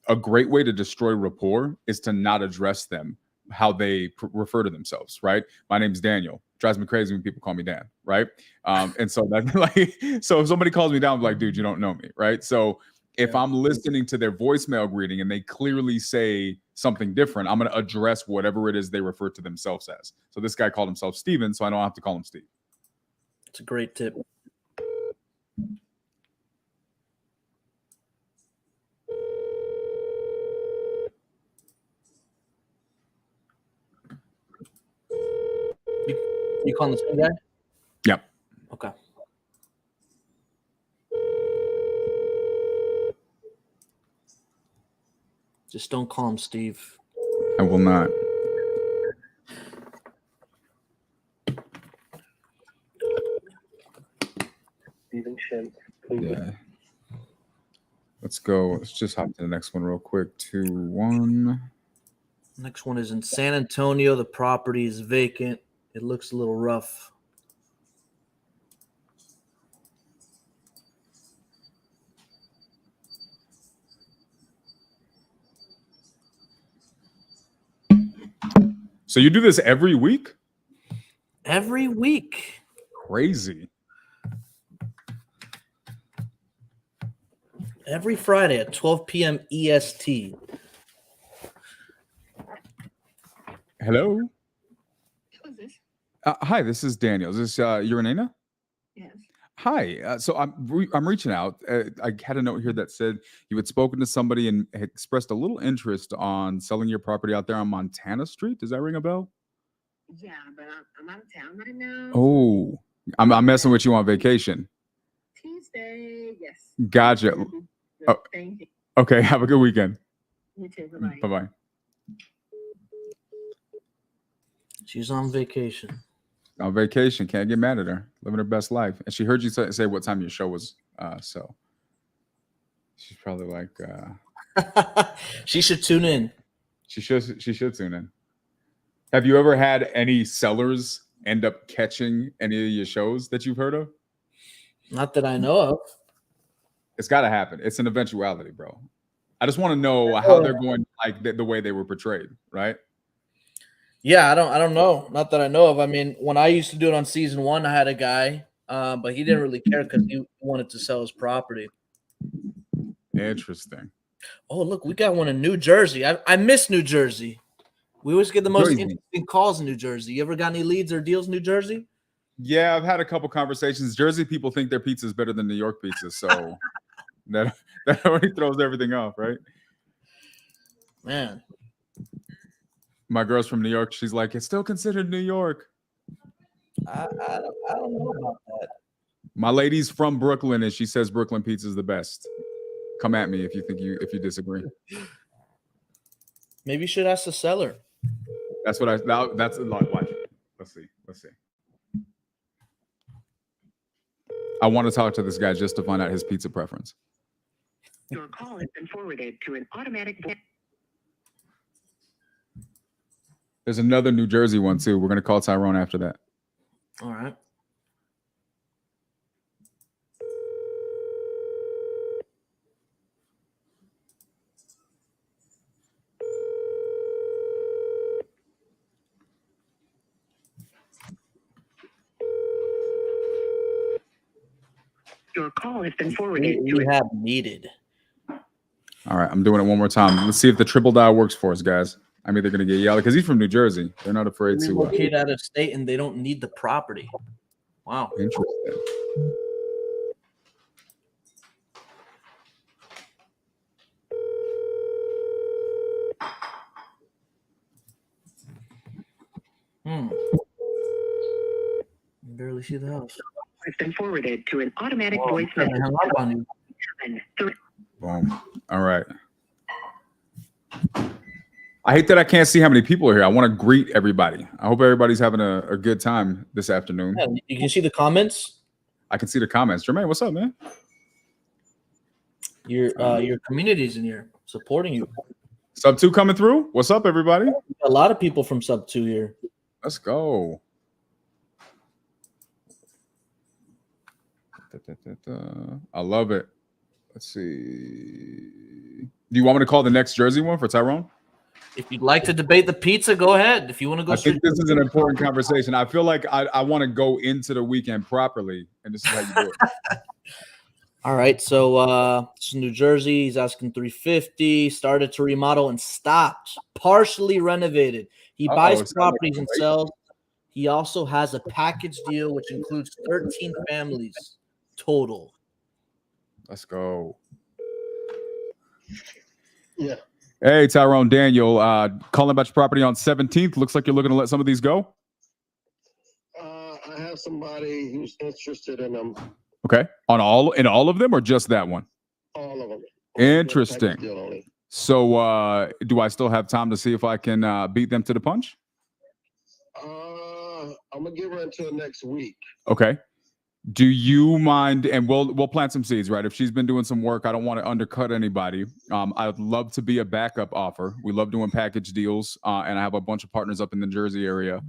a great way to destroy rapport is to not address them how they refer to themselves, right? My name's Daniel. Drives me crazy when people call me Dan, right? And so that's like, so if somebody calls me down, I'm like, dude, you don't know me, right? So if I'm listening to their voicemail greeting and they clearly say something different, I'm going to address whatever it is they refer to themselves as. So this guy called himself Steven, so I don't have to call him Steve. It's a great tip. You calling the same guy? Yep. Okay. Just don't call him Steve. I will not. Stephen Schimpf. Yeah. Let's go. Let's just hop to the next one real quick. 2-1. Next one is in San Antonio. The property is vacant. It looks a little rough. So you do this every week? Every week. Crazy. Every Friday at 12 p.m. EST. Hello. Who's this? Hi, this is Daniel. Is this Uranina? Yes. Hi. So I'm reaching out. I had a note here that said you had spoken to somebody and had expressed a little interest on selling your property out there on Montana Street. Does that ring a bell? Yeah, but I'm out of town right now. Oh, I'm messing with you on vacation. Tuesday, yes. Gotcha. Oh, Thank you. okay. Have a good weekend. You too. Bye-bye. Bye-bye. She's on vacation. On vacation. Can't get mad at her. Living her best life. And she heard you say what time your show was. So she's probably like She should tune in. She should tune in. Have you ever had any sellers end up catching any of your shows that you've heard of? Not that I know of. It's got to happen. It's an eventuality, bro. I just want to know how they're going, like the way they were portrayed, right? Yeah, I don't know. Not that I know of. I mean, when I used to do it on season 1, I had a guy, but he didn't really care because he wanted to sell his property. Interesting. Oh, look, we got one in New Jersey. I miss New Jersey. We always get the most interesting calls in New Jersey. You ever got any leads or deals in New Jersey? Yeah, I've had a couple conversations. Jersey people think their pizza is better than New York pizza, so that already throws everything off, right? Man. My girl's from New York. She's like, it's still considered New York. I don't know about that. My lady's from Brooklyn, and she says Brooklyn pizza is the best. Come at me if you disagree. Maybe you should ask the seller. That's what that's a lot. Watch. Let's see. I want to talk to this guy just to find out his pizza preference. Your call has been forwarded to an automatic voice. There's another New Jersey one too. We're gonna call Tyrone after that. All right. Your call has been forwarded to We have needed. All right, I'm doing it one more time. Let's see if the triple dial works for us, guys. I mean, they're gonna get yelled because he's from New Jersey. They're not afraid to. Relocate out of state and they don't need the property. Wow. Interesting. Barely see the house. has been forwarded to an automatic voice Hung message. up on you. 7-3. Boom. All right. I hate that I can't see how many people are here. I want to greet everybody. I hope everybody's having a good time this afternoon. Yeah, you can see the comments. I can see the comments. Jermaine, what's up, man? Your community's in here supporting you. Sub 2 coming through. What's up, everybody? A lot of people from Sub 2 here. Let's go. I love it. Let's see. Do you want me to call the next Jersey one for Tyrone? If you'd like to debate the pizza, go ahead. If you want to go I think this is an important conversation. I feel like I want to go into the weekend properly, and this is how you do it. All right, so this is New Jersey. He's asking 350. Started to remodel and stopped. Partially renovated. He buys properties and sells. He also has a package deal which includes 13 families total. Let's go. Yeah. Hey, Tyrone, Daniel, calling about your property on 17th. Looks like you're looking to let some of these go. I have somebody who's interested in them. Okay, in all of them, or just that one? All of them. Interesting. So, do I still have time to see if I can beat them to the punch? I'm gonna give her until next week. Okay. Do you mind? And we'll plant some seeds, right? If she's been doing some work, I don't want to undercut anybody. I'd love to be a backup offer. We love doing package deals, and I have a bunch of partners up in the Jersey area.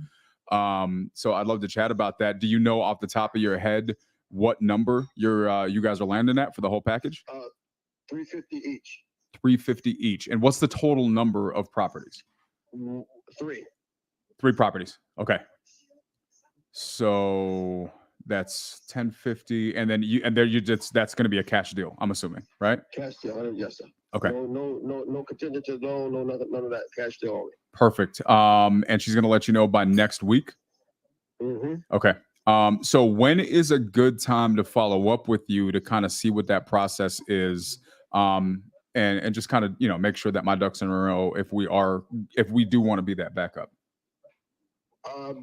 So I'd love to chat about that. Do you know off the top of your head what number you guys are landing at for the whole package? $350 each. $350 each. And what's the total number of properties? 3. 3 properties. Okay. So that's $1050, and then that's going to be a cash deal, I'm assuming, right? Cash deal, yes, sir. Okay. No contingency loan, none of that. Cash deal only. Perfect. And she's going to let you know by next week. Mm-hmm. Okay. So when is a good time to follow up with you to kind of see what that process is, and just kind of make sure that my ducks in a row if we do want to be that backup.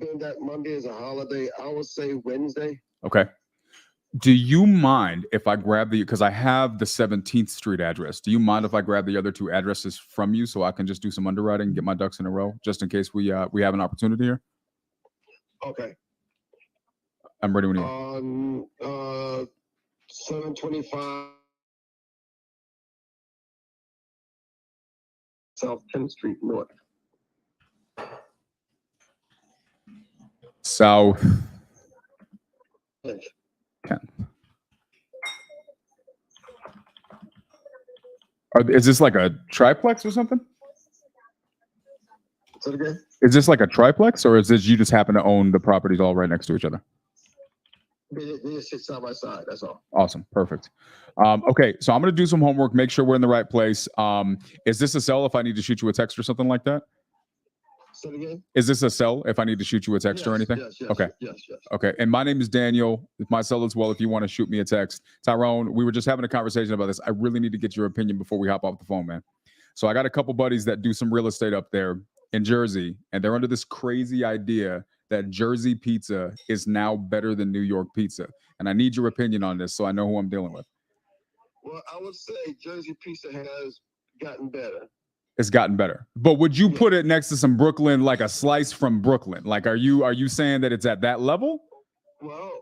Being that Monday is a holiday, I would say Wednesday. Okay. Do you mind if I grab because I have the 17th Street address. Do you mind if I grab the other 2 addresses from you so I can just do some underwriting and get my ducks in a row just in case we have an opportunity here? Okay. I'm ready when you are. 725 South 10th Street North. South 10th. Is this like a triplex or something? Say it again? Is this like a triplex, or is this you just happen to own the properties all right next to each other? They just sit side by side. That's all. Awesome. Perfect. Okay, so I'm going to do some homework, make sure we're in the right place. Is this a cell if I need to shoot you a text or something like that? Say it again? Is this a cell if I need to shoot you a text or anything? Yes, okay. Yes. Okay. And my name is Daniel. It's my cell as well if you want to shoot me a text. Tyrone, we were just having a conversation about this. I really need to get your opinion before we hop off the phone, man. So I got a couple buddies that do some real estate up there in Jersey, and they're under this crazy idea that Jersey pizza is now better than New York pizza. And I need your opinion on this so I know who I'm dealing with. Well, I would say Jersey pizza has gotten better. It's gotten better. But would you put it next to some Brooklyn, like a slice from Brooklyn? Like, are you saying that it's at that level? Well,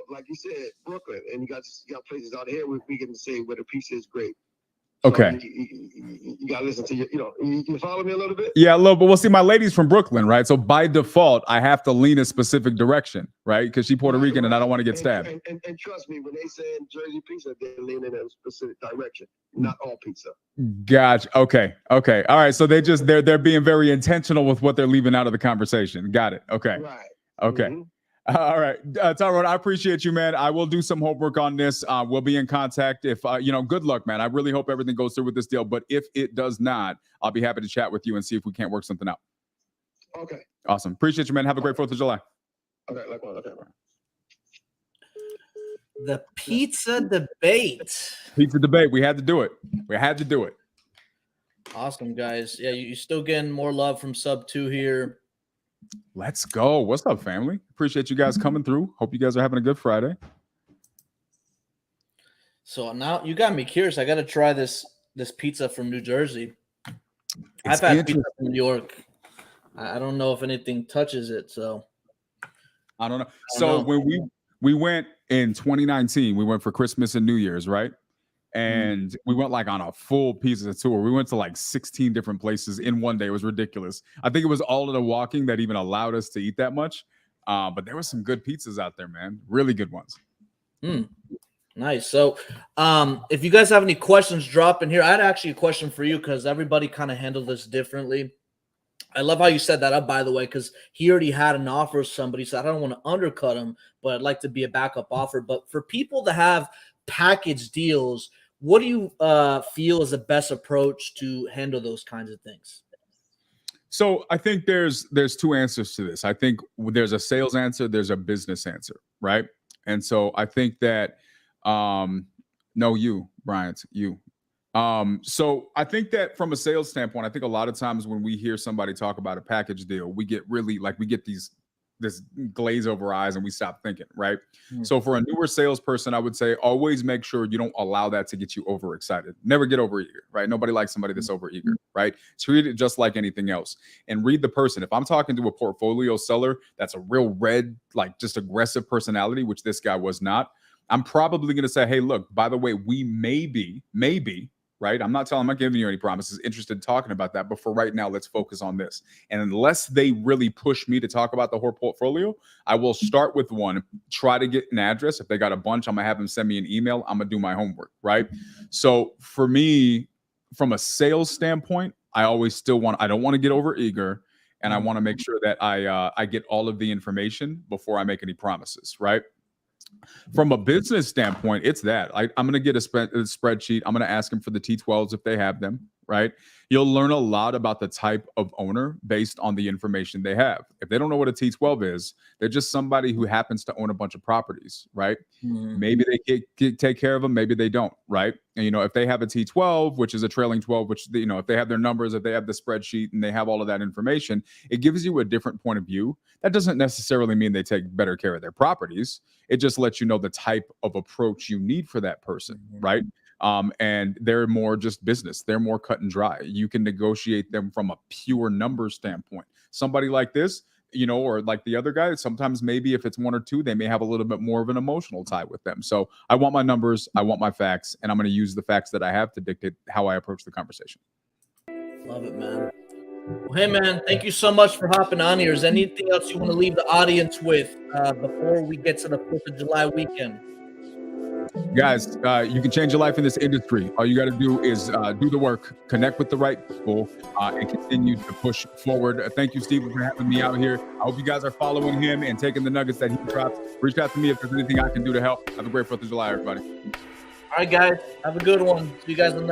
like you said, Brooklyn, and you got places out here where we can say where the pizza is great. So Okay. You got to listen to you follow me a little bit? Yeah, a little bit. Well, see, my lady's from Brooklyn, right? So by default, I have to lean a specific direction, right? Because she's Puerto Rican and I don't want to get stabbed. And trust me, when they say Jersey pizza, they're leaning in a specific direction. Not all pizza. Gotcha. Okay. All right. So they're being very intentional with what they're leaving out of the conversation. Got it. Okay. Right. Okay. Mhm. All right, Tyrone, I appreciate you, man. I will do some homework on this. We'll be in contact. If good luck, man. I really hope everything goes through with this deal. But if it does not, I'll be happy to chat with you and see if we can't work something out. Okay. Awesome. Appreciate you, man. Have a great 4th of July. Okay. Likewise. Okay. The pizza debate. Pizza debate. We had to do it. Awesome, guys. Yeah, you still getting more love from Sub 2 here. Let's go. What's up, family? Appreciate you guys coming through. Hope you guys are having a good Friday. So now you got me curious. I got to try this pizza from New Jersey. I've had pizza from New York. I don't know if anything touches it. So I don't know. When we went in 2019, we went for Christmas and New Year's, right? And we went like on a full pizza tour. We went to like 16 different places in one day. It was ridiculous. I think it was all of the walking that even allowed us to eat that much. But there were some good pizzas out there, man. Really good ones. Nice. So if you guys have any questions, drop in here. I had actually a question for you because everybody kind of handled this differently. I love how you set that up, by the way, because he already had an offer of somebody, so I don't want to undercut him, but I'd like to be a backup offer. But for people that have package deals, what do you feel is the best approach to handle those kinds of things? So I think there's two answers to this. I think there's a sales answer, there's a business answer, right? And so I think that Bryant. So I think that from a sales standpoint, I think a lot of times when we hear somebody talk about a package deal, we get this glaze over eyes and we stop thinking, right? So for a newer salesperson, I would say always make sure you don't allow that to get you overexcited. Never get overeager, right? Nobody likes somebody that's overeager, right? Treat it just like anything else and read the person. If I'm talking to a portfolio seller that's a real red, like just aggressive personality, which this guy was not, I'm probably going to say, hey, look, by the way, we maybe, right? I'm not giving you any promises, interested in talking about that. But for right now, let's focus on this. And unless they really push me to talk about the whole portfolio, I will start with one, try to get an address. If they got a bunch, I'm going to have them send me an email. I'm going to do my homework, right? So for me, from a sales standpoint, I always I don't want to get over eager. And I want to make sure that I get all of the information before I make any promises, right? From a business standpoint, it's that I'm going to get a spreadsheet. I'm going to ask them for the T12s if they have them, right? You'll learn a lot about the type of owner based on the information they have. If they don't know what a T12 is, they're just somebody who happens to own a bunch of properties, right? Maybe they take care of them, maybe they don't, right? And, if they have a T12, which is a trailing 12, which, if they have their numbers, if they have the spreadsheet and they have all of that information, it gives you a different point of view. That doesn't necessarily mean they take better care of their properties. It just lets you know the type of approach you need for that person, right? And they're more just business. They're more cut and dry. You can negotiate them from a pure numbers standpoint. Somebody like this, or like the other guy, sometimes maybe if it's one or two, they may have a little bit more of an emotional tie with them. So I want my numbers, I want my facts, and I'm going to use the facts that I have to dictate how I approach the conversation. Love it, man. Well, hey, man, thank you so much for hopping on here. Is there anything else you want to leave the audience with before we get to the 4th of July weekend? Guys, you can change your life in this industry. All you got to do is do the work, connect with the right people, and continue to push forward. Thank you, Steve, for having me out here. I hope you guys are following him and taking the nuggets that he drops. Reach out to me if there's anything I can do to help. Have a great 4th of July, everybody. All right, guys. Have a good one. See you guys in the next